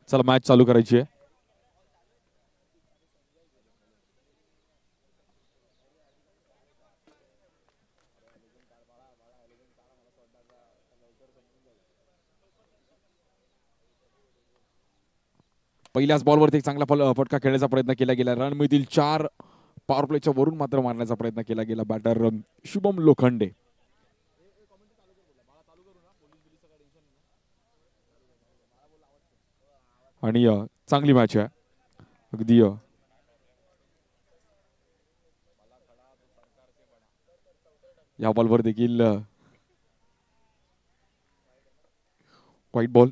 चला मॅच चालू करायची आहे. पहिल्याच बॉलवरती एक चांगला फटका खेळण्याचा प्रयत्न केला गेला. रन मिळतील 4. पॉवर प्लेच्या वरून मात्र मारण्याचा प्रयत्न केला गेला बॅटर शुभम लोखंडे. आणि चांगली मॅच आहे अगदी. या बॉलवर देखील व्हाईट बॉल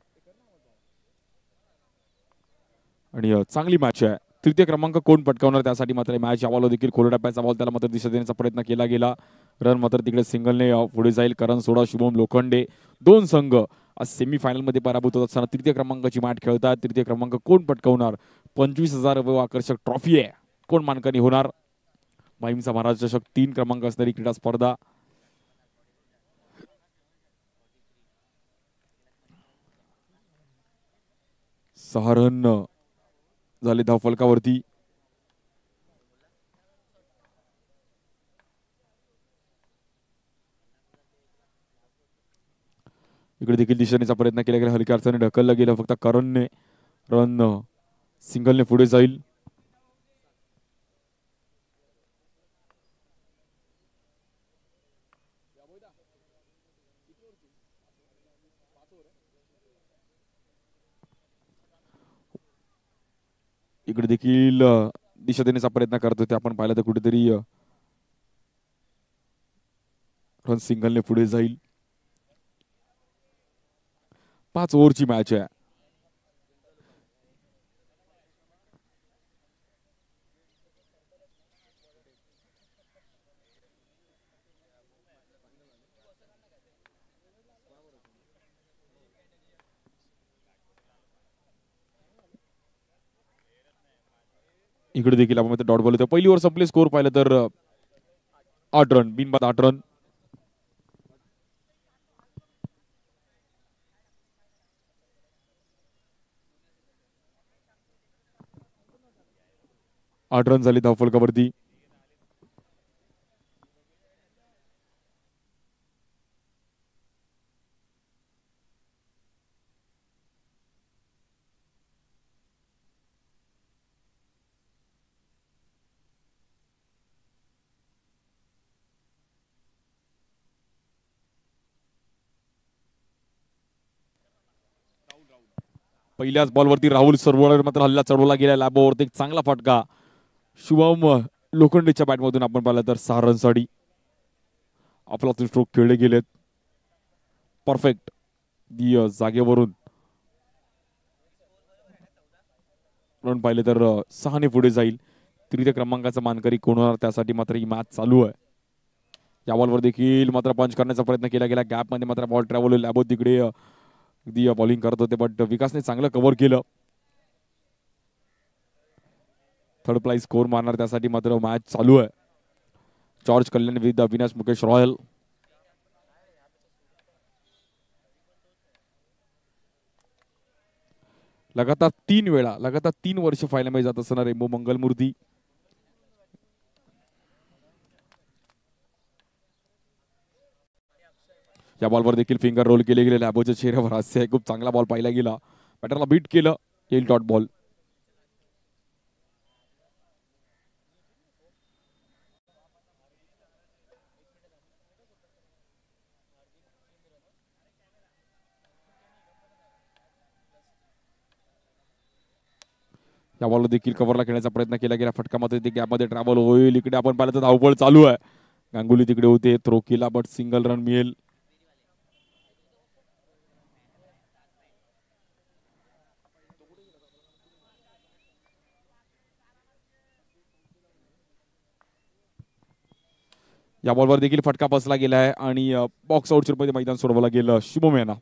आणि चांगली मॅच आहे. तृतीय क्रमांक कोण पटकावणार त्यासाठी मात्र मॅच यावाला देखील खोल टप्प्याचा बॉल त्याला मात्र दिशा देण्याचा प्रयत्न केला गेला. रन मात्र तिकडे सिंगलने पुढे जाईल. करण सोडा शुभम लोखंडे. दोन संघ आज सेमीफायनलमध्ये पराभूत होत असताना तृतीय क्रमांकाची मॅच खेळतात. तृतीय क्रमांक कोण पटकावणार? 25,000 आकर्षक ट्रॉफी आहे. कोण मानकरी होणार? माहीमचा महाराज चषक 3 क्रमांक असणारी क्रीडा स्पर्धा. सहा रन झाले धावफलकावरती. इकडे देखील दिशेनेचा प्रयत्न केला गेला. हलक्या अर्थाने ढकलला गेला फक्त करणने. रन सिंगलने पुढे जाईल. इकडे देखील दिशा देण्याचा प्रयत्न करत होते आपण पाहिलं तर कुठेतरी रन सिंगलने पुढे जाईल. 5 ओव्हरची मॅच आहे. इकडे देखील आपण डॉट बॉल होतो. पहिली ओव्हर संपली. स्कोर पाहिलं तर 8 रन. बिनबाद 8 रन. आठ रन झाले धावफलकावरती. पहिल्याच बॉलवरती राहुल सरवळकर मात्र हल्ला चढवला गेला. लॅबोवरती एक चांगला फटका शुभम लोखंडेच्या बॅटमधून आपण पाहिलं तर 6 रनसाठी आपला स्ट्रोक खेळले गेलेत. परफेक्ट जागेवरून रन पाहिले तर 6 पुढे जाईल. तृतीय क्रमांकाचा मानकरी कोण होणार त्यासाठी मात्र ही मॅच चालू आहे. या बॉलवर देखील मात्र पंच करण्याचा प्रयत्न केला गेला. गॅप मध्ये मात्र बॉल ट्रॅव्हल लॅबो तिकडे अगदी बॉलिंग करत होते बट विकासने चांगलं कव्हर केलं. थर्ड प्लाइज स्कोर मारणार त्यासाठी मात्र मॅच चालू आहे. जॉर्ज कल्याण विरुद्ध अविनाश मुकेश रॉयल. लगातार 3 वेळा लगातार 3 वर्ष फायनलमध्ये जात असताना रेम्बो मंगलमूर्ती. या बॉलवर देखील फिंगर रोल केले गेले. लॅबोच्या चेहऱ्यावर हास्य आहे. खूप चांगला बॉल पाहिला गेला. बॅटरला बीट केलं. येईल डॉट बॉल. या बॉल देखील कव्हरला खेळण्याचा प्रयत्न केला गेला. फटकामध्ये ते गॅपमध्ये ट्रॅव्हल होईल. इकडे आपण पाहिलं तर धावपळ चालू आहे. गांगुली तिकडे होते. थ्रो केला बट सिंगल रन मिळेल. या बॉलवर देखील फटका बसला गेला आहे आणि बॉक्स आउटच्या मध्ये मैदान सोडवलं गेलं. शुभम यांना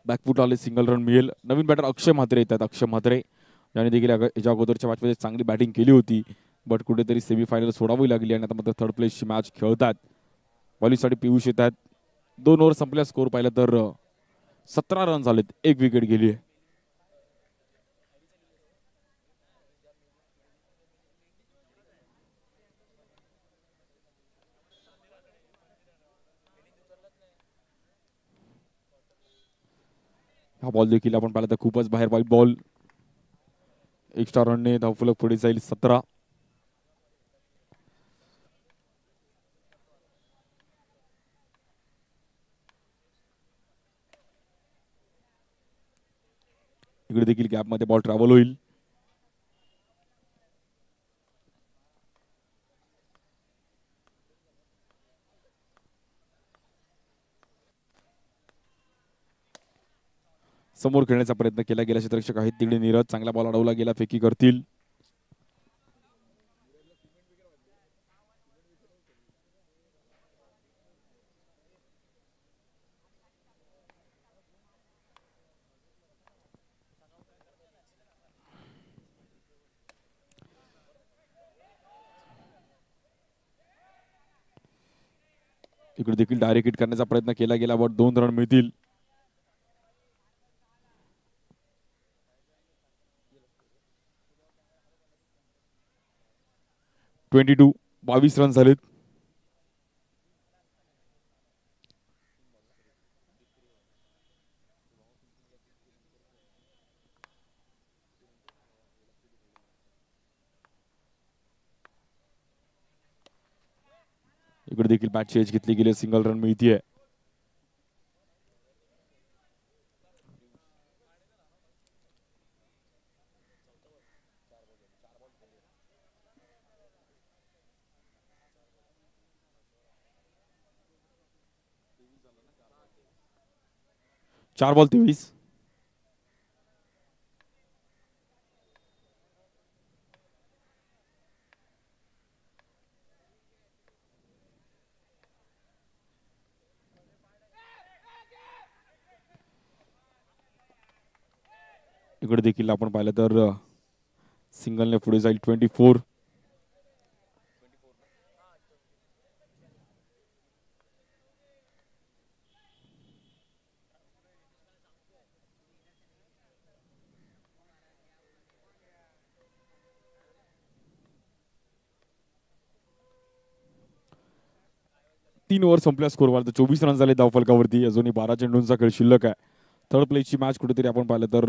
बॅकफूट आले, सिंगल रन मिळेल. नवीन बॅटर अक्षय म्हात्रे येतात. अक्षय म्हात्रे ज्याने देखील याच्या अगोदरच्या मॅचमध्ये चांगली बॅटिंग केली होती, बट कुठेतरी सेमीफायनल सोडावी लागली आणि आता मात्र थर्ड प्लेसची मॅच खेळतात. बॉलिंगसाठी पियुष येतात. 2 ओव्हर संपल्या. स्कोर पाहिलं तर 17 रन झालेत, 1 विकेट गेली आहे. हा बॉल देखील आपण पाहिला तर खूपच बाहेर, वाईट बॉल. एक्स्ट्रा रनने धावफलक पुढे जाईल 17. इकडे देखील गॅपमध्ये बॉल ट्रॅव्हल होईल. समोर खेळण्याचा प्रयत्न केला गेला. क्षेत्ररक्षक आहेत तिकडे नीरज. चांगला बॉल अडवला गेला, फेकी करतील. इकडे देखील डायरेक्ट हिट करण्याचा प्रयत्न केला गेला, बट 2 रन मिळतील. (22) 22 रन झालेत. इकडे देखील बॅटची एज घेतली गेली, सिंगल रन मिळतीये. चार बॉल 23. इकडे देखील आपण पाहिलं तर सिंगलने पुढे जाईल 24. तीन ओव्हर संपल्या. स्कोर वाढतो 24 रन झाले धावफलकावरती. अजूनही 12 चेंडूंचा खेळ शिल्लक आहे. थर्ड प्लेसची मॅच कुठेतरी आपण पाहिलं तर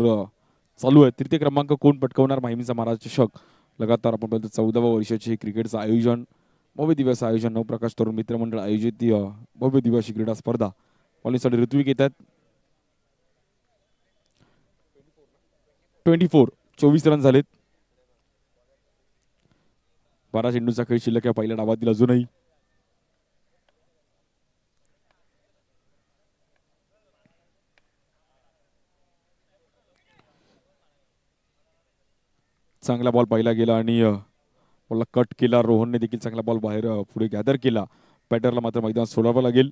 चालू आहे. तृतीय क्रमांक कोण पटकावणार माहीमचा महाराज चषक. लगातार आपण पाहिलं 14व्या वर्षाचे क्रिकेटचं आयोजन, भव्य दिवस आयोजन, नवप्रकाश तरुण मित्रमंडळ आयोजित भव्य दिवशी क्रीडा स्पर्धा. बॉलिंगसाठी ऋत्विक येतात. 24 24 रन झालेत. 12 चेंडूंचा खेळ शिल्लक आहे पहिल्या डावातील अजूनही. चांगला बॉल पाहिला गेला आणि बॉलला कट केला. रोहनने देखील चांगला बॉल बाहेर पुढे गॅदर केला. बॅटरला मात्र मैदान सोडावं लागेल.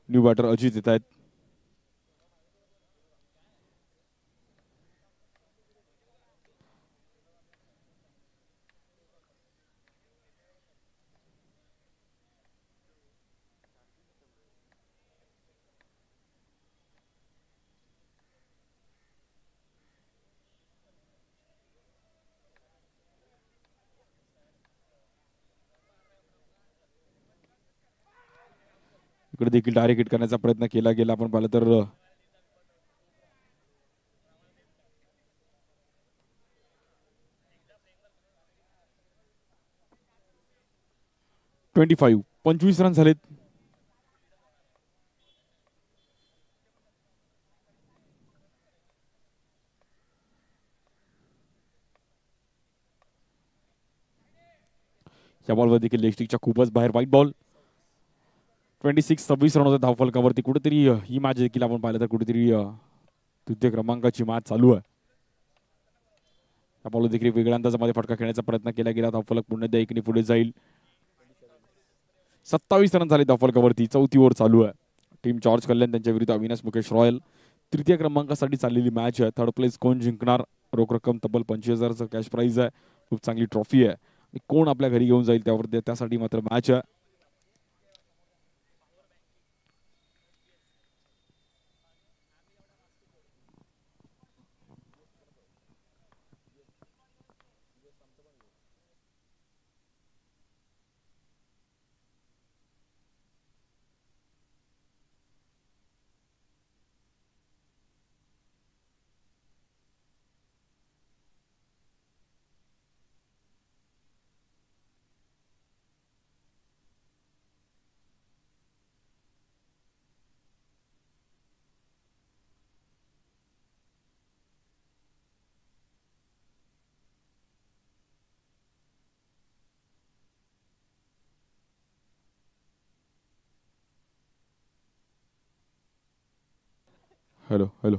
न्यू बॅटर अजित येत आहेत. इकडे देखील डायरेक्ट हिट करण्याचा प्रयत्न केला गेला. आपण पाहिलं तर 25 रन झालेत. या बॉलवर देखील लेगस्टिकच्या खूपच बाहेर, वाईट बॉल. 26 रन होते धावफलकावरती. कुठेतरी ही मॅच देखील आपण पाहिलं तर कुठेतरी तृतीय क्रमांकाची मॅच चालू आहे. या बॉल देखील वेगळ्या अंदाजामध्ये फटका खेळण्याचा प्रयत्न केला गेला. धावफलक पुन्हा एकदा 1 पुढे जाईल. 27 रन झाले धावफलकावरती. चौथी ओव्हर चालू आहे. टीम जॉर्ज कल्याण त्यांच्या विरुद्ध अविनाश मुकेश रॉयल. तृतीय क्रमांकासाठी चाललेली मॅच आहे. थर्ड प्लेस कोण जिंकणार? रोख रक्कम तब्बल 25,000चं कॅश प्राइज आहे. खूप चांगली ट्रॉफी आहे. कोण आपल्या घरी घेऊन जाईल त्यासाठी मात्र मॅच आहे. Hello hello.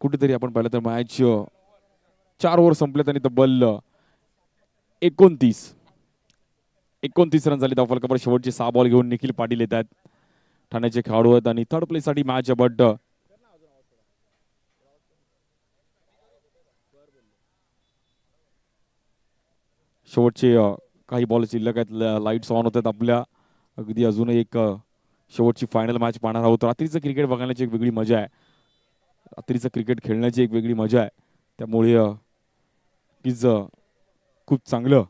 कुठेतरी आपण पाहिलं तर मॅच 4 ओव्हर संपल्यात आणि तब्बल 29 रन झाले धावफलकावर. शेवटचे 6 बॉल घेऊन निखिल पाटील येतात. ठाण्याचे खेळाडू आहेत आणि थर्ड प्लेस साठी मॅच आहे. बट शेवटचे काही बॉल शिल्लक आहेत. लाईट्स ऑन होतात आपल्या. अगदी अजून एक शेवटची फायनल मॅच पाहणार आहोत. रात्रीचं क्रिकेट बघण्याची एक वेगळी मजा आहे. रात्रीचं क्रिकेट खेळण्याची एक वेगळी मजा आहे. त्यामुळे खूप चांगलं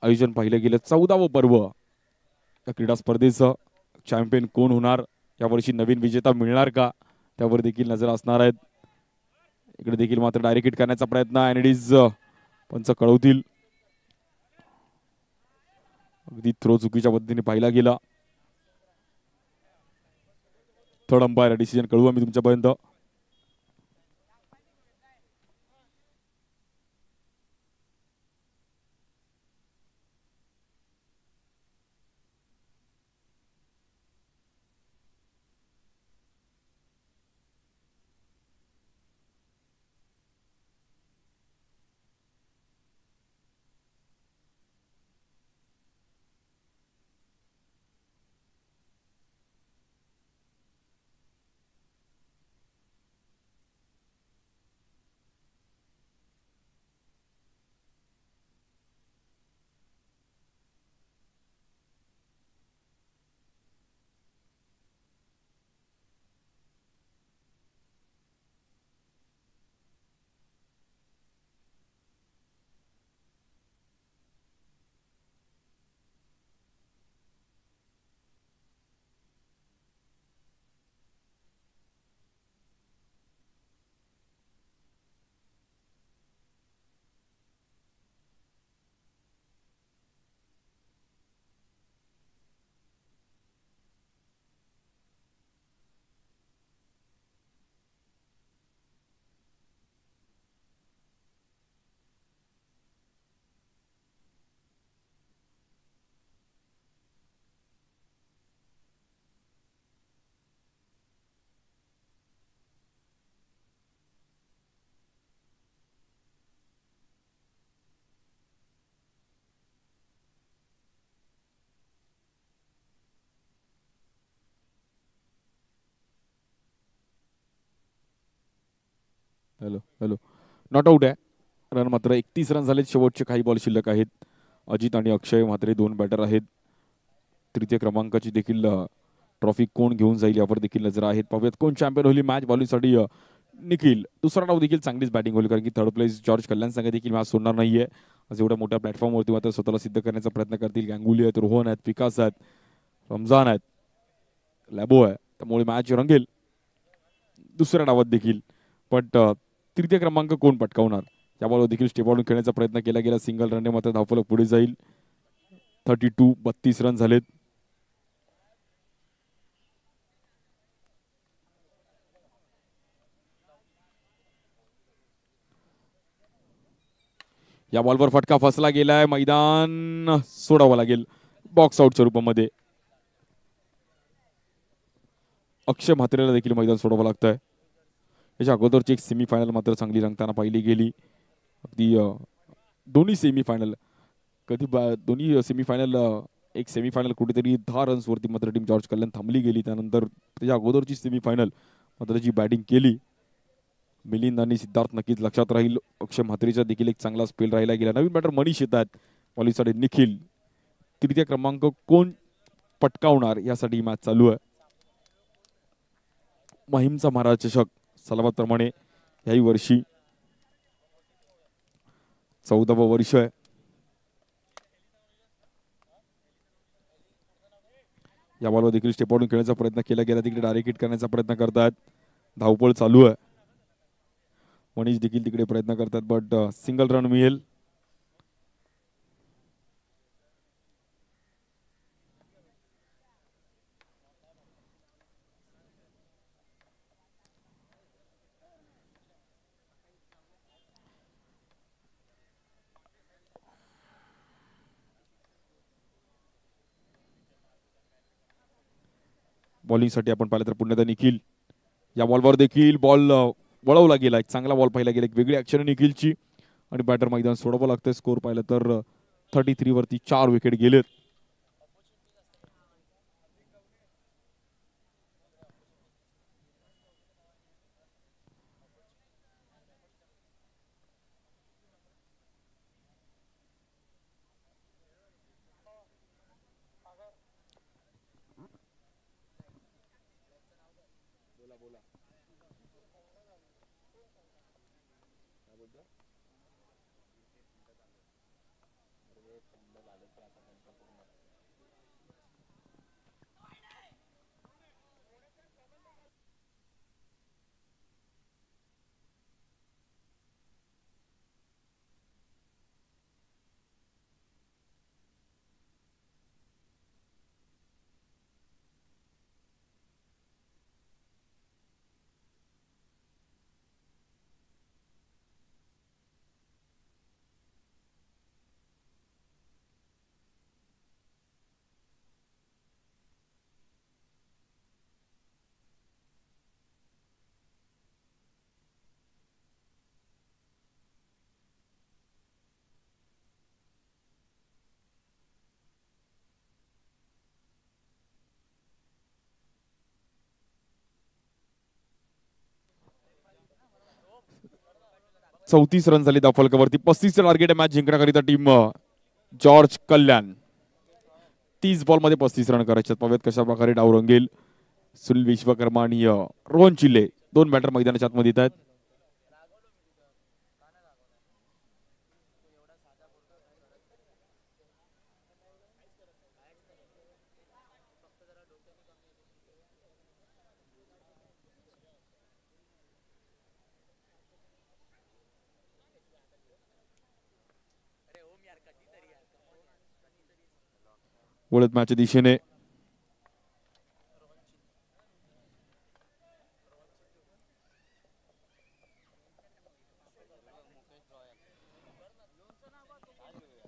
आयोजन पाहिलं गेलं. 14वं पर्व या क्रीडा स्पर्धेचं. चॅम्पियन कोण होणार? यावर्षी नवीन विजेता मिळणार का? त्यावर देखील नजर असणार आहेत. इकडे देखील मात्र डायरेक्ट हिट करण्याचा प्रयत्न अँड इट इज पंच कळवतील. अगदी थ्रो चुकीच्या पद्धतीने पाहिला गेला. थर्ड अंपायर डिसिजन कळवू आम्ही तुमच्यापर्यंत. Hello hello. नॉट आऊट आहे. रन मात्र 31 रन झालेत. शेवटचे काही बॉल शिल्लक आहेत. अजित आणि अक्षय मात्र 2 बॅटर आहेत. तृतीय क्रमांकाची देखील ट्रॉफी कोण घेऊन जाईल यावर देखील नजर आहेत. पाहूयात कोण चॅम्पियन होईल. मॅच बॉलिंगसाठी निखिल. दुसरा डाव देखील चांगलीच बॅटिंग होईल कारण की थर्ड प्लेस जॉर्ज कल्याण संघ देखील मॅच सोडणार नाहीये. आज एवढ्या मोठ्या प्लॅटफॉर्मवरती मात्र स्वतःला सिद्ध करण्याचा प्रयत्न करतील. गांगुली आहेत, रोहन आहेत, विकास आहेत, रमजान आहेत, लॅबो आहे. त्यामुळे मॅच रंगेल दुसऱ्या डावात देखील. बट तृतीय क्रमांक कोण पटकावणार या बॉलवर देखील स्टेपआउट खेळण्याचा प्रयत्न केला गेला. सिंगल रनने मात्र धावफलक पुढे जाईल. 32 रन झालेत. या बॉलवर फटका फसला गेलाय. मैदान सोडावं लागेल बॉक्स आउटच्या रूपामध्ये. अक्षय म्हात्रेला देखील मैदान सोडावं लागतंय. याच्या अगोदरची एक सेमीफायनल मात्र चांगली रंगताना पाहिली गेली. अगदी दोन्ही सेमीफायनल दोन्ही सेमीफायनल एक सेमीफायनल कुठेतरी 10 रन्सवरती मात्र टीम जॉर्ज कल्याण थांबली गेली. त्यानंतर त्याच्या अगोदरची सेमीफायनल मात्र त्याची बॅटिंग केली. मिलिंद आणि सिद्धार्थ नक्कीच लक्षात राहील. अक्षय म्हात्रेचा देखील एक चांगला स्पेल राहिला गेला. नवीन बॅटर मनीष येतात, बॉलिंगसाठी निखिल. तृतीय क्रमांक कोण पटकावणार यासाठी मॅच चालू आहे. महिमचा महाराज चषक सलामतप्रमाणे याही वर्षी 14वं वर्ष आहे. या बॉलवर देखील स्टेप आउट खेळण्याचा प्रयत्न केला गेला. तिकडे डायरेक्ट हिट करण्याचा प्रयत्न करतात. धावपळ चालू आहे. मनीष देखील तिकडे प्रयत्न करतात बट सिंगल रन मिळेल. बॉलिंगसाठी आपण पाहिलं तर पुन्हा निखिल. या बॉलवर देखील बॉल वळवला गेला. एक चांगला बॉल पाहिला गेला. एक वेगळी ऍक्शन निखिलची आणि बॅटर मैदान सोडावं लागतं. स्कोर पाहिलं तर 33 वरती 4 विकेट गेलेत. चौतीस रन झाली धावफलकावरती. 35 टार्गेट आहे मॅच जिंकण्याकरिता टीम जॉर्ज कल्याण. 30 बॉल मध्ये 35 रन करायचे. पाहूयात कशा प्रकारे डाव रंगेल. सुनील विश्वकर्मा आणि रोहन चिल्ले दोन बॅटर मैदानाच्या आतमध्ये येत आहेत. वळत मॅचच्या दिशेने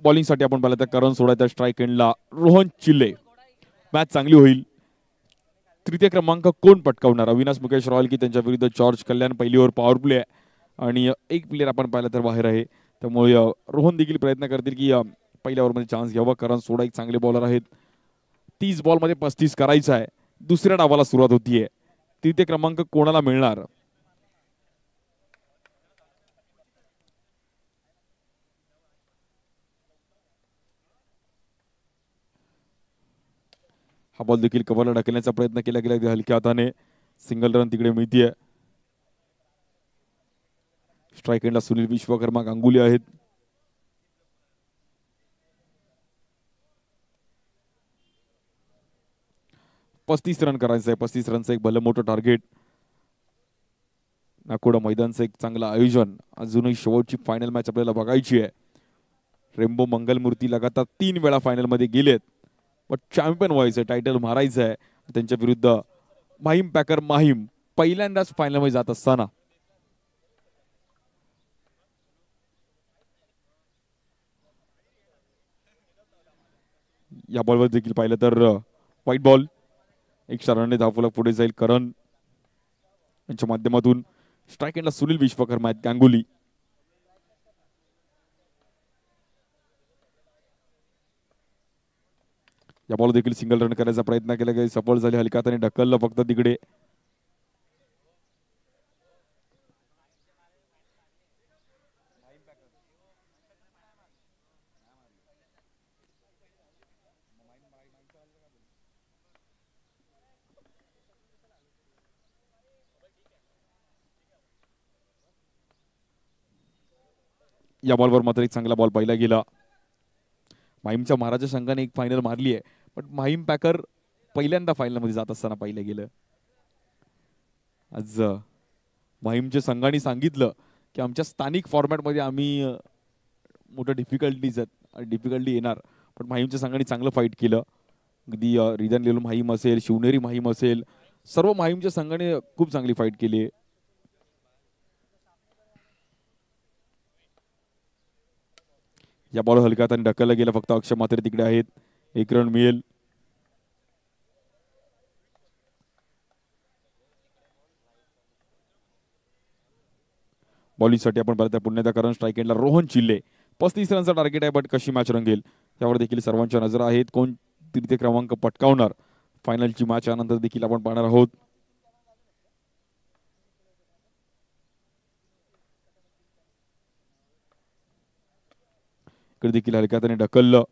बॉलिंगसाठी आपण पाहिलं तर करण सोडायचा स्ट्राईक एंडला रोहन चिल्ले. मॅच चांगली होईल. तृतीय क्रमांक कोण पटकावणार? अविनाश मुकेश रॉयल की त्यांच्या विरुद्ध जॉर्ज कल्याण. पहिली ओव्हर पॉवर प्ले आहे आणि एक प्लेअर आपण पाहिलं तर बाहेर आहे. त्यामुळे रोहन देखील प्रयत्न करतील की पहिल्या ओव्हरमध्ये चान्स घ्यावा. करण सोडा एक चांगले बॉलर आहेत. 30 बॉल मध्ये 35 करायचं आहे. दुसऱ्या डावाला सुरुवात होतीये. तृतीय क्रमांक कोणाला मिळणार? हा बॉल देखील कव्हरला ढकलण्याचा प्रयत्न केला गेला हलक्या हाताने. सिंगल रन तिकडे मिळतीये. स्ट्राईक एंडला सुनील विश्वकर्मा गांगुली आहेत. पस्तीस रन करायचं आहे. 35 रनचं एक भलं मोठं टार्गेट. नाकोडा मैदानचं एक चांगलं आयोजन. अजूनही शेवटची फायनल मॅच आपल्याला बघायची आहे. रेम्बो मंगलमूर्ती लगातार 3 वेळा फायनल मध्ये गेलेत. पण चॅम्पियन व्हायचं, टायटल मारायचं आहे. त्यांच्या विरुद्ध माहीम पॅकर माहीम पहिल्यांदाच फायनल मध्ये जात असताना या बॉलवर देखील पाहिलं तर व्हाईट बॉल. एक रनने धावफलक पुढे जाईल. करण यांच्या माध्यमातून स्ट्राईक एंडला सुनील विश्वकर्मा आहेत गांगुली. या बॉल देखील सिंगल रन करायचा प्रयत्न केला, काही सफळ झाले. हलक्या हाताने ढकललं फक्त तिकडे. या बॉलवर मात्र एक चांगला बॉल पाहिला गेला. माहीमच्या महाराजा संघाने एक फायनल मारली आहे, पण माहीम पॅकर पहिल्यांदा फायनल मध्ये जात असताना पाहिलं गेलं. आज माहीमच्या संघाने सांगितलं की आमच्या स्थानिक फॉर्मॅटमध्ये आम्ही मोठ्या डिफिकल्टी येणार, पण माहीमच्या संघाने चांगलं फाईट केलं. अगदी रिदन लेलो माहीम असेल, शिवनेरी माहीम असेल, सर्व माहीमच्या संघाने खूप चांगली फाईट केली. या बॉल हलक्या हाताने ढकलला गेला, फक्त अक्षय मात्र तिकडे आहेत. एक रन मिळेल. बॉलिंगसाठी आपण परत पुण्याचा कारण स्ट्राईक एंडला रोहन चिल्ले. 35 रनचा टार्गेट आहे, बट कशी मॅच रंगेल यावर देखील सर्वांच्या नजर आहेत. कोण तृतीय क्रमांक पटकावणार फायनलची मॅच यानंतर देखील आपण पाहणार आहोत. इकडे देखील हलक्या हाताने ढकललं.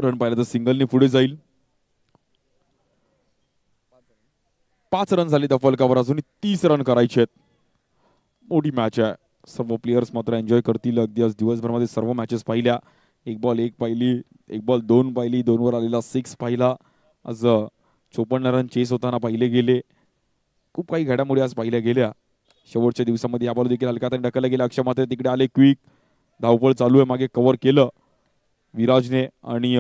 रन पाहिलं तर सिंगलने पुढे जाईल. 5 रन झाले फलकावर, अजून 30 रन करायचे आहेत. मोठी मॅच आहे. सर्व प्लेयर्स मात्र एन्जॉय करतील. अगदी आज दिवसभरामध्ये सर्व मॅचेस पाहिल्या. एक बॉल एक पाहिली, एक बॉल दोन पाहिली, 2 वर आलेला 6 पाहिला. आज 54 रन चेस होताना पाहिले गेले. खूप काही घडामोडी आज पाहिल्या गेल्या. शेवटच्या दिवसामध्ये या बॉल देखील हलक्या हाताने ढकलला गेला. अक्षय मात्र तिकडे आले क्विक. धावपळ चालू आहे, मागे कव्हर केलं विराजने. आणि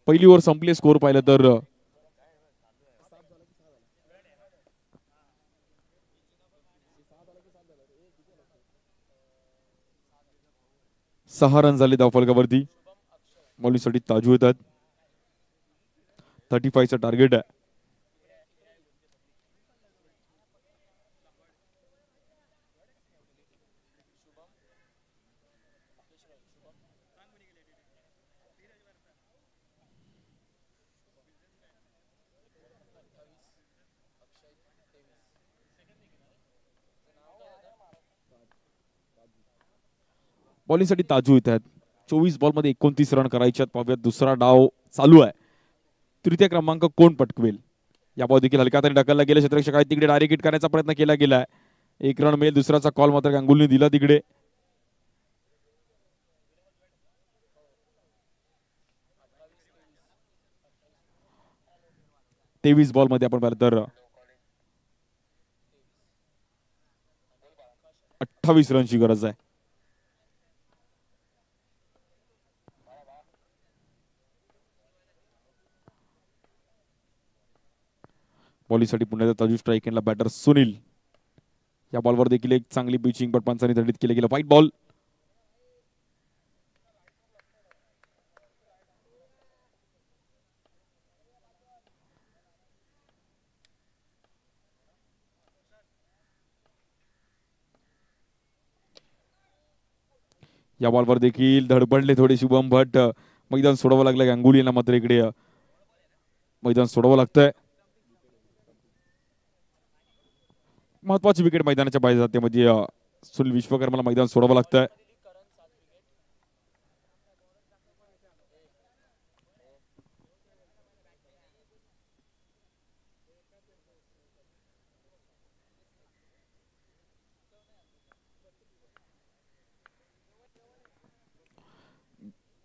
पहिली ओव्हर संपली. स्कोर पाहिलं तर 6 रन झाले धावफलकावरती. बॉलिंगसाठी ताजू येतात. 35चं टार्गेट आहे. बॉलिंगसाठी ताजू येत आहेत. 24 बॉलमध्ये 29 रन करायचे आहेत. पाहूयात दुसरा डाव चालू आहे. तृतीय क्रमांक कोण पटकवेल. या बॉल देखील हलक्या हाताने ढकलला गेला. क्षेत्ररक्षक आहेत तिकडे, डायरेक्ट हिट करण्याचा प्रयत्न केला गेलाय. 1 रन मिळेल. दुसऱ्याचा कॉल मात्र गांगुलीने दिला तिकडे. तेवीस बॉल मध्ये आपण पाहिलं तर 28 रनची गरज आहे. बॉलिंगसाठी पुण्याचा ताजू. स्ट्राईक एंडला बॅटर सुनील. या बॉलवर देखील एक चांगली पिचिंग, पण पंचांनी दंडित केले गेलं. White ball. या बॉलवर देखील धडपडले थोडे शुभम भट. मैदान सोडावं लागलं गांगुली यांना, मात्र इकडे मैदान सोडावं लागतंय. महत्वाची विकेट मैदानाच्या बाहेर जाते, म्हणजे सुनील विश्वकर्माला मैदान सोडावं लागतंय.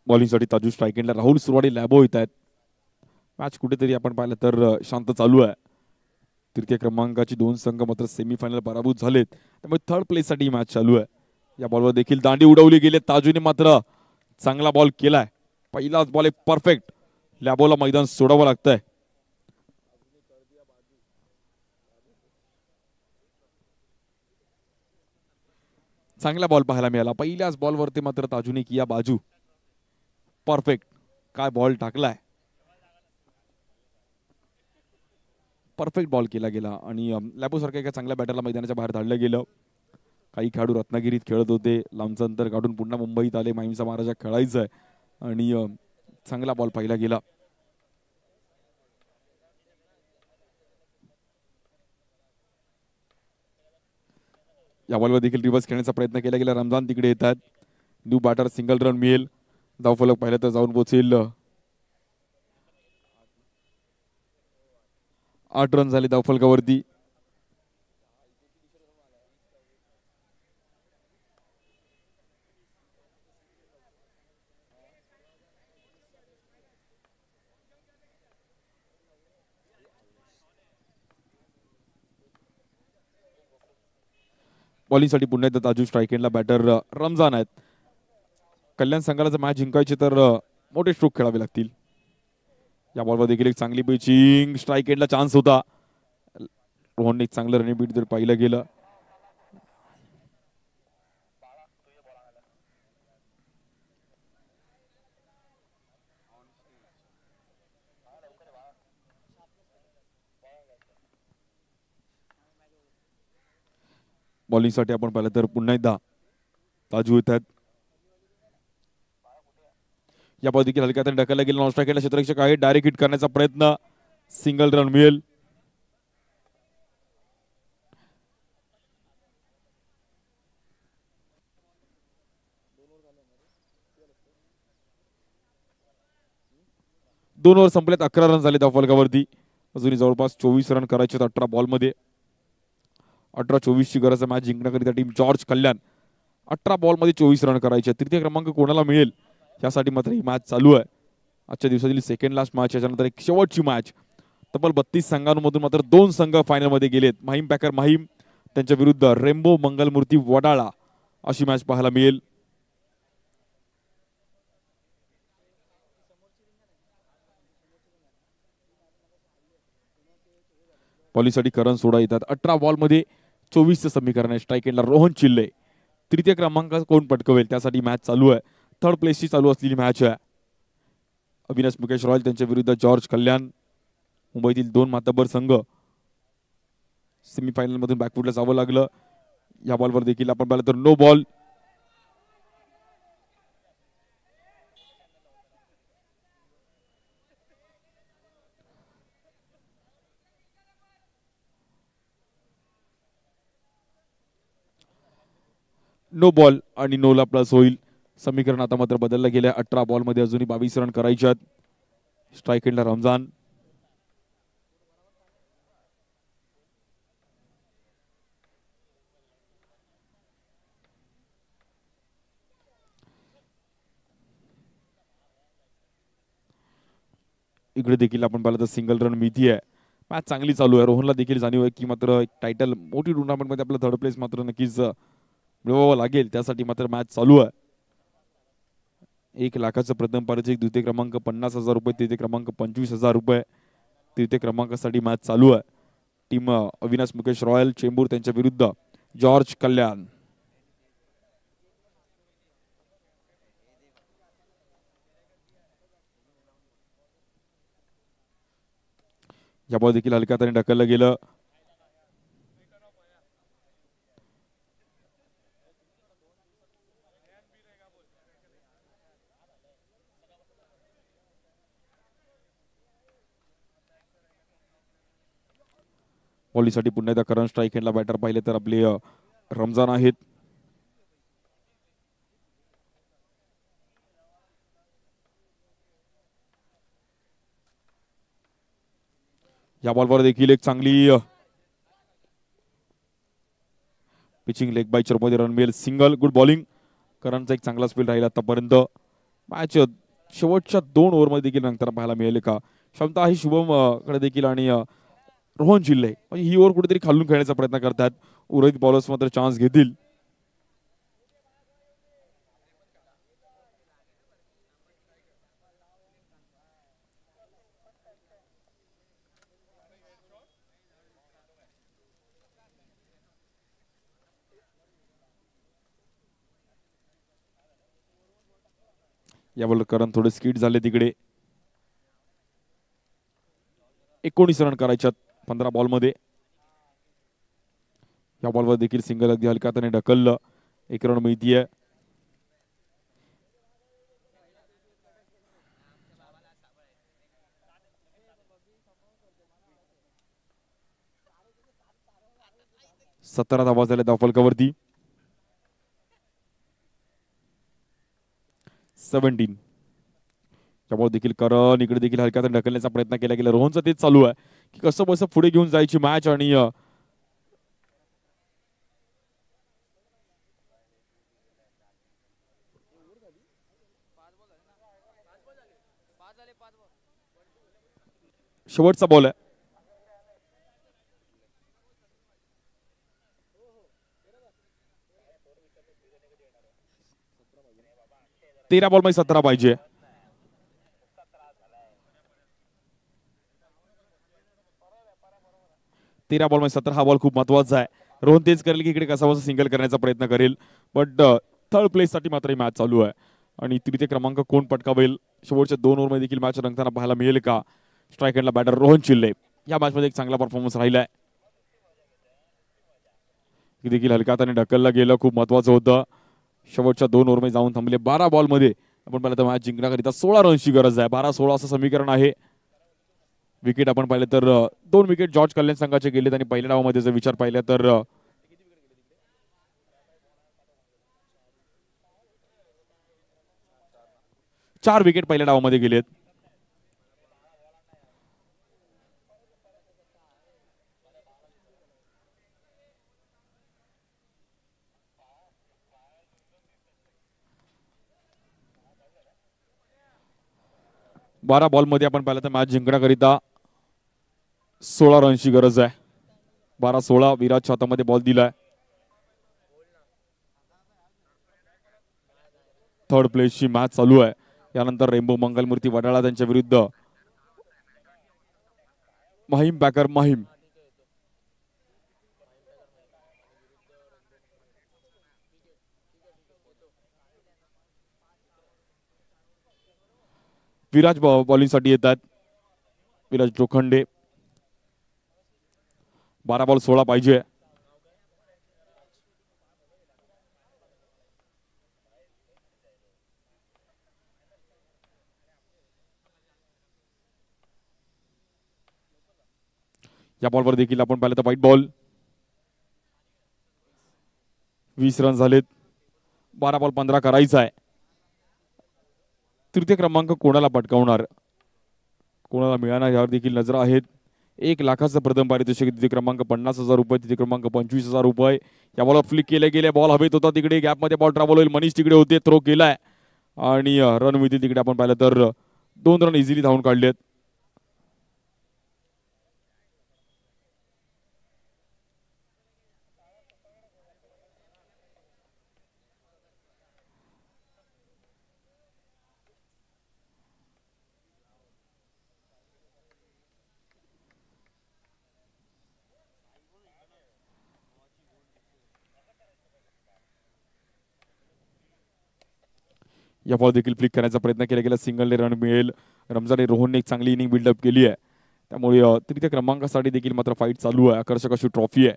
बॉलिंगसाठी ताजू. स्ट्राईक एंडला राहुल सुरवाडी लॅबो येत आहेत. मॅच कुठेतरी आपण पाहिलं तर शांत चालू आहे. तृतीय क्रमांकाची 2 संघ मात्र सेमीफायनल पराभूत झालेत, त्यामुळे थर्ड प्लेस साठी मॅच चालू आहे. या बॉलवर देखील दांडी उडवली गेली. ताजूने मात्र चांगला बॉल केलाय. पहिलाच बॉल एक परफेक्ट. लॅबोला मैदान सोडावं लागतंय. चांगला बॉल पाहायला मिळाला. पहिल्याच बॉलवरती मात्र ताजूने किया बाजू. परफेक्ट. काय बॉल टाकलाय, परफेक्ट बॉल केला गेला आणि लॅबो सारख्या एका चांगल्या बॅटरला मैदानाच्या बाहेर धाडलं गेलं. काही खेळाडू रत्नागिरीत खेळत होते, लांबचं अंतर काढून पुन्हा मुंबईत आले, माहीमचा महाराजा खेळायचं आणि चांगला बॉल पाहिला गेला. या बॉलवर देखील रिव्हर्स खेळण्याचा प्रयत्न केला गेला. रमजान तिकडे येतात, न्यू बॅटर सिंगल रन मिळेल. धावफलक पाहिलं तर जाऊन पोहोचेल. 8 रन झाले धावफलकावरती. बॉलिंगसाठी पुन्हा एकदा ताजू स्ट्राईक एंडला बॅटर रमजान आहेत. कल्याण संघाला जर मॅच जिंकायची तर मोठे स्ट्रोक खेळावे लागतील. या बॉलवर देखील एक चांगली पिचिंग, स्ट्राईक एंडला चान्स होता. रोहनने एक चांगलं रनिंग बीट जर पाहिलं गेलं. बॉलिंगसाठी आपण पाहिलं तर पुन्हा एकदा ताजू येतात. या बॉल देखील हलक्यात ढकलला गेला. नॉन स्ट्राईक एंडला क्षेत्ररक्षक आहे, डायरेक्ट हिट करण्याचा प्रयत्न, सिंगल रन मिळेल. दोन ओव्हर संपल्यात, 11 रन झाले धावफलकावरती. अजूनही जवळपास 24 रन करायचे 18 बॉलमध्ये. 18-24 ची गरज आहे मॅच जिंकण्याकरिता टीम जॉर्ज कल्याण. 18 बॉलमध्ये 24 रन करायचे. तृतीय क्रमांक कोणाला मिळेल यासाठी मात्र ही मॅच चालू आहे. आजच्या दिवसातील सेकंड लास्ट मॅच, याच्यानंतर एक शेवटची मॅच. तब्बल 32 संघांमधून मात्र 2 संघ फायनलमध्ये गेलेत. माहीम पॅकर माहीम त्यांच्या विरुद्ध रेम्बो मंगलमूर्ती वडाळा अशी मॅच पाहायला मिळेल. बॉलिंगसाठी करण सोडा येतात. 18 बॉलमध्ये 24चं समीकरण आहे. स्ट्राईक एंडला रोहन चिल्ले. तृतीय क्रमांक कोण पटकवेल त्यासाठी मॅच चालू आहे. थर्ड प्लेसची चालू असलेली मॅच आहे. अविनाश मुकेश रॉयल त्यांच्या विरुद्ध जॉर्ज कल्याण. मुंबईतील 2 मातब्बर संघ सेमीफायनल मधून बॅकफुटला जावं लागलं. या बॉलवर देखील आपण पाहिलं तर नो बॉल. नो बॉल आणि नोला प्लस होईल. समीकरण आता मात्र बदललं गेलं. 18 बॉलमध्ये अजूनही 22 रन करायचे आहेत. स्ट्राईक एंडला रमजान. इकडे देखील आपण पाहिलं तर सिंगल रन मिळती आहे. मॅच चांगली चालू आहे. रोहनला देखील जाणीव आहे की मात्र एक टायटल मोठी टुर्नामेंटमध्ये आपलं थर्ड प्लेस मात्र नक्कीच मिळवावं लागेल. त्यासाठी मात्र मॅच चालू आहे. 1 लाखाचं प्रथम पारितोषिक, द्वितीय क्रमांक 50,000 रुपये, तृतीय क्रमांक 25,000 रुपये. तृतीय क्रमांकासाठी मॅच चालू आहे. टीम अविनाश मुकेश रॉयल चेंबूर त्यांच्या विरुद्ध जॉर्ज कल्याण. या बॉल देखील हलक्या हाताने ढकललं गेलं. बॉलिंगसाठी पुन्हा एकदा करंट स्ट्राईक एंडला बॅटर पाहिले तर आपले रमजान आहेत. या बॉलवर देखील एक चांगली पिचिंग, लेग बाय मध्ये रन मिळेल, सिंगल. Good bowling. करणचा एक चांगला स्पेल राहिला आतापर्यंत. मॅच शेवटच्या 2 ओव्हरमध्ये देखील नंतर पाहायला मिळेल का क्षमता आहे शुभम कडे देखील आणि रोहन चिल्ले म्हणजे ही ओव्हर कुठेतरी खालून खेळण्याचा प्रयत्न करतात. उर्वरित बॉलर्स मात्र चान्स घेतील. यावर करण थोडे स्किट झाले तिकडे. 19 रन करायच्यात 15 बॉलमध्ये. या बॉलवर देखील सिंगल अगदी हलक्या हाताने ढकललं. 1 रन मिळतीये. सतरा धावा झाल्या धावफलकावरती. 17. त्यामुळे देखील करण इकडे देखील हलक्यात ढकलण्याचा प्रयत्न केला गेला. रोहनचं तेच चालू आहे की कसं बसं पुढे घेऊन जायची मॅच. आणि शेवटचा बॉल आहे. तेरा बॉल मध्ये 17 पाहिजे. तेरा बॉल मध्ये 17 हा बॉल खूप महत्वाचा आहे. रोहन तेच करेल की इकडे कसा बसा सिंगल करण्याचा प्रयत्न करेल. बट थर्ड प्लेस साठी मात्र ही मॅच चालू आहे. आणि तृतीय क्रमांक कोण पटकावेल शेवटच्या 2 ओव्हरमध्ये देखील मॅच रंगताना पाहायला मिळेल का. स्ट्राईक एंडला बॅटर रोहन चिल्ले या मॅचमध्ये एक चांगला परफॉर्मन्स राहिलाय. देखील हलक्या हाताने ढकललं गेलं. खूप महत्वाचं होतं. शेवटच्या 2 ओव्हरमध्ये जाऊन थांबले. 12 बॉलमध्ये आपण पाहिलं तर मॅच जिंकण्याकरिता 16 रनची गरज आहे. 12-16 असं समीकरण आहे. विकेट आपण पाहिलं तर 2 विकेट जॉर्ज कल्याण संघाचे गेलेत. आणि पहिल्या डावामध्ये जर विचार पाहिला तर 4 विकेट पहिल्या डावामध्ये गेलेत. बारा बॉलमध्ये आपण पाहिलं तर मॅच जिंकण्याकरिता 16 रनची गरज आहे. 12-16 विराटच्या हातामध्ये बॉल दिलाय. थर्ड प्लेसची मॅच चालू आहे. यानंतर रेनबो मंगलमूर्ती वडाळा त्यांच्या विरुद्ध महिम बॅकर महिम. विराज बॉलिंगसाठी येतात. विराज लोखंडे. 12 बॉल 16 पाहिजे. या बॉलवर देखील आपण पाहिलं तर व्हाईट बॉल. 20 रन झालेत. 12 बॉल 15 करायचा आहे. तृतीय क्रमांक कोणाला पटकावणार कोणाला मिळणार यावर देखील नजर आहेत. 1 लाखाचं प्रथम पारितोषिक. तृतीय क्रमांक 50,000 रुपये. तृतीय क्रमांक 25,000 रुपये. या बॉलवर फ्लिक केले गेले. बॉल हवेत होता तिकडे. गॅपमध्ये बॉल ट्रॅव्हल होईल. मनीष तिकडे होते. थ्रो केलाय आणि रन मिळतील तिकडे. आपण पाहिलं तर 2 रन इझिली धावून काढलेत. या बॉल देखील फ्लिक करण्याचा प्रयत्न केला गेला. सिंगलने रन मिळेल. रमजान रोहनने एक चांगली इनिंग बिल्डअप केली आहे. त्यामुळे तृतीय क्रमांकासाठी देखील मात्र फाईट चालू आहे. आकर्षक अशी ट्रॉफी आहे.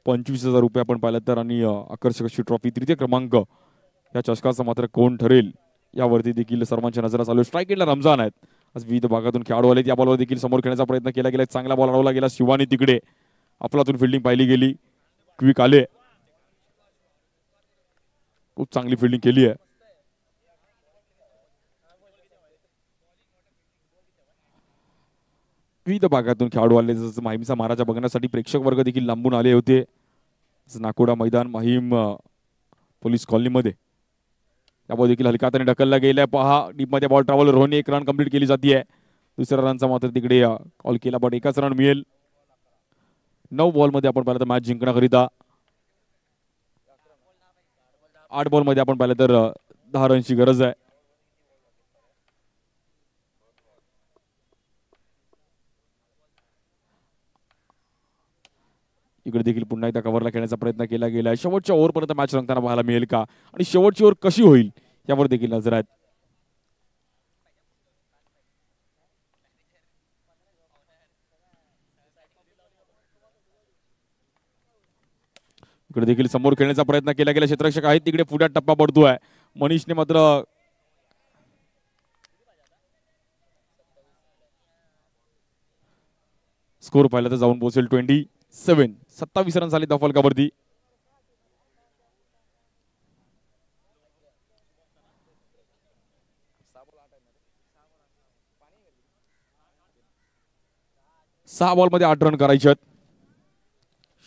25,000 रुपये आपण पाहिलं तर आणि आकर्षक अशी ट्रॉफी. तृतीय क्रमांक या चषकाचा मात्र कोण ठरेल यावरती देखील सर्वांच्या नजरा चालू. स्ट्राईक एंडला रमजान आहेत. आज विविध भागातून खेळाडू आले. या बॉलवर देखील समोर खेळण्याचा प्रयत्न केला गेला. चांगला बॉल अडवला गेला. शिवानी तिकडे. अफलातून फिल्डिंग पाहिली गेली. क्विक आले. खूप चांगली फिल्डिंग केली आहे. विविध भागातून खेळाडू आले. जसं माहीमचा महाराजा बघण्यासाठी प्रेक्षक वर्ग देखील लांबून आले होते. नाकोडा मैदान माहीम पोलीस कॉलनीमध्ये. या बॉल देखील हलक्या हाताने ढकलला गेलाय. पहा डीपमध्ये बॉल ट्रॅव्हल. रोहनने 1 रन कंप्लीट केली जाते. दुसऱ्या रनचा मात्र तिकडे कॉल केला. बट 1च रन मिळेल. 9 बॉलमध्ये आपण पाहिलं तर मॅच जिंकण्याकरिता 8 बॉलमध्ये आपण पाहिलं तर 10 रनची गरज आहे. इकडे देखील पुन्हा एकदा कव्हरला खेळण्याचा प्रयत्न केला गेला. शेवटच्या ओव्हरपर्यंत मॅच रंगताना पाहायला मिळेल का आणि शेवटची ओव्हर कशी होईल यावर देखील नजर आहेत. इकडे देखील समोर खेळण्याचा प्रयत्न केला गेला. क्षेत्ररक्षक आहेत तिकडे पुढ्यात टप्पा पडतोय. मनीषने मात्र स्कोर पाहिला तर जाऊन पोहोचेल 27. 27 रन झाले त्या फलकावरती. सहा बॉल मध्ये 8 रन करायचे आहेत.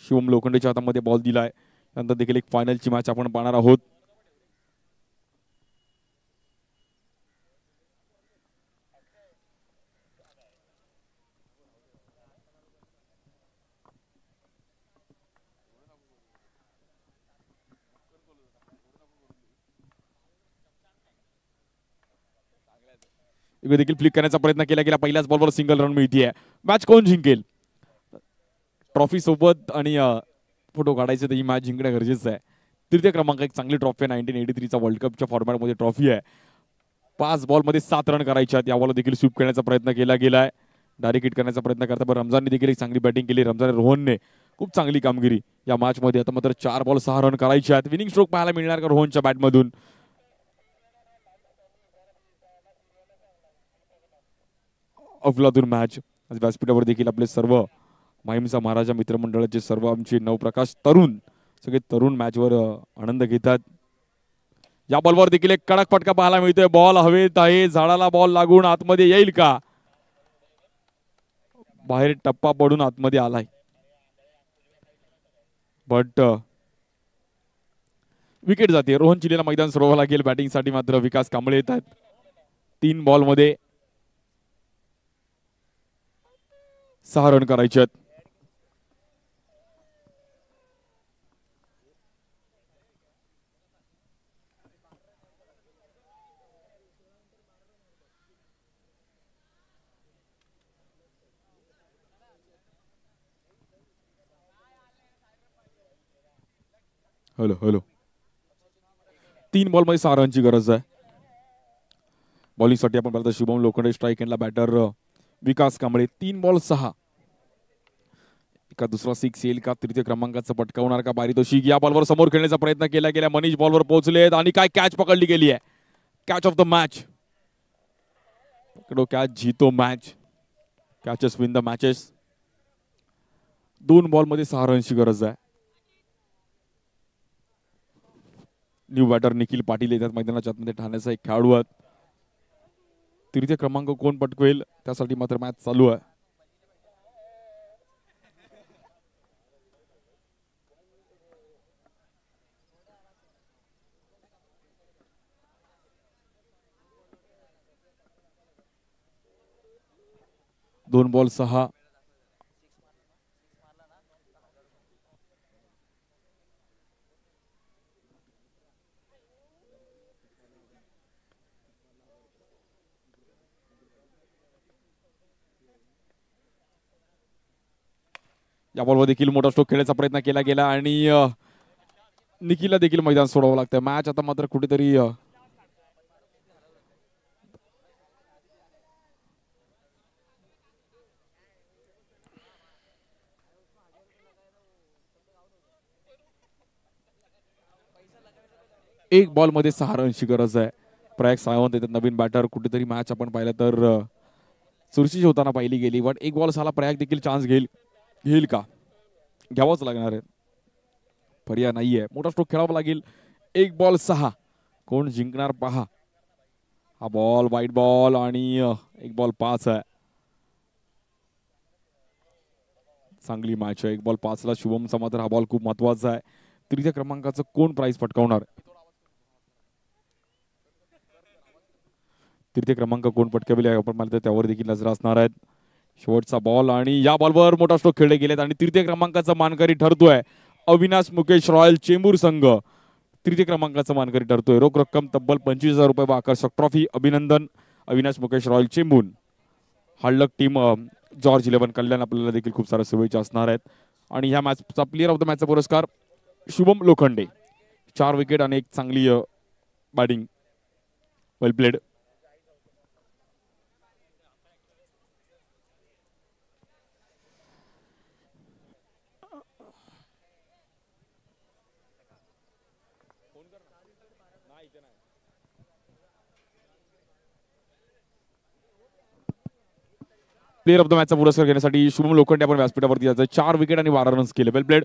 शिवम लोखंडेच्या हातामध्ये बॉल दिलाय. नंतर देखील एक फायनलची मॅच आपण पाहणार आहोत. इकडे देखील फ्लिक करण्याचा प्रयत्न केला गेला. पहिल्याच बॉलवर सिंगल रन मिळतीये. मॅच कोण जिंकेल? ट्रॉफी सोबत आणि फोटो काढायचे तर ही मॅच जिंकणं गरजेचं आहे. तृतीय क्रमांक एक चांगली ट्रॉफी आहे. 1983चा वर्ल्ड कपच्या फॉर्मॅटमध्ये ट्रॉफी आहे. 5 बॉलमध्ये 7 रन करायचे आहेत. या बॉल देखील स्वीप करण्याचा प्रयत्न केला गेलाय. डायरेक्ट हिट करण्याचा प्रयत्न करता पण रमजानने देखील एक चांगली बॅटिंग केली. रमजान रोहनने खूप चांगली कामगिरी या मॅच मध्ये. आता मात्र 4 बॉल 6 रन करायचे आहेत. विनिंग स्ट्रोक पाहायला मिळणार का रोहनच्या बॅटमधून? अफलातून मॅच. आज व्यासपीठावर देखील आपले सर्व माहीमचा महाराजा मित्रमंडळाचे सर्व आमचे नवप्रकाश तरुण सगळे तरुण मॅचवर आनंद घेतात. या बॉलवर देखील एक कडक फटका पाहायला मिळतोय. बॉल हवेत आहे. झाडाला बॉल लागून आतमध्ये येईल का? बाहेर टप्पा पडून आतमध्ये आलाय. बट विकेट जाते. रोहन चिलेला मैदान सोडवावं लागेल. बॅटिंगसाठी मात्र विकास कांबळे येतात. 3 बॉलमध्ये 6 रन करायचे आहेत. हॅलो हॅलो 3 बॉलमध्ये 6 रनची गरज आहे. बॉलिंगसाठी आपण पाहतो शुभम लोखंडे स्ट्राईक एंडला बॅटर विकास कांबळे. 3 बॉल 6. एका दुसरा 6 येईल का? तृतीय क्रमांकाचं पटकावणार का पारितोषिक? या बॉलवर समोर खेळण्याचा प्रयत्न केला गेला. मनीष बॉलवर पोहोचलेत आणि काय कॅच पकडली गेली आहे. Catch of the match. पकडो कॅच जीतो match. Catches win the matches. 2 बॉलमध्ये 6 रनची गरज आहे. न्यू बॅटर निखिल पाटील येतात मैदानाच्या आतमध्ये. ठाण्याचा एक खेळाडू आहे. तृतीय क्रमांक कोण पटकवेल त्यासाठी मात्र मॅच चालू आहे. दोन बॉल 6. या बॉलवर देखील मोठा स्ट्रोक खेळण्याचा प्रयत्न केला गेला आणि निखिलला देखील मैदान सोडावं लागतं. मॅच आता मात्र कुठेतरी एक बॉल मध्ये 6 रनची गरज आहे. प्रयाग सावंत येतात नवीन बॅटर. कुठेतरी मॅच आपण पाहिलं तर चुरशीची होताना पाहिली गेली. बट 1 बॉल 6ला प्रयाग देखील चान्स घेईल का? घ्यावाच लागणार आहे. पर्याय नाहीये. मोठा स्ट्रोक खेळावा लागेल. 1 बॉल 6. कोण जिंकणार पहा. हा बॉल वाईट बॉल आणि 1 बॉल 5 आहे. चांगली मॅच आहे. 1 बॉल 5ला शुभमचा मात्र हा बॉल खूप महत्वाचा आहे. तृतीय क्रमांकाचं कोण प्राइस पटकावणार? तृतीय क्रमांक कोण पटकावेल आपण मला त्यावर देखील नजर असणार आहेत. शेवटचा बॉल आणि या बॉलवर मोठा स्ट्रोक खेळले गेलेत आणि तृतीय क्रमांकाचा मानकरी ठरतोय अविनाश मुकेश रॉयल चेंबूर संघ. तृतीय क्रमांकाचा मानकरी ठरतोय. रोख रक्कम तब्बल 25,000 रुपये व आकर्षक ट्रॉफी. अभिनंदन अविनाश मुकेश रॉयल चेंबूर. हळलक टीम जॉर्ज 11 कल्याण आपल्याला देखील खूप साऱ्या शुभेच्छा असणार आहेत. आणि ह्या मॅचचा प्लेअर ऑफ द मॅचचा पुरस्कार शुभम लोखंडे. 4 विकेट आणि एक चांगली batting. Well played. Player of the मॅचचा पुरस्कार घेण्यासाठी शुभम लोखंडे आपण व्यासपीठावरती जायचं. 4 विकेट आणि 12 रन्स केले. वेल प्लेड.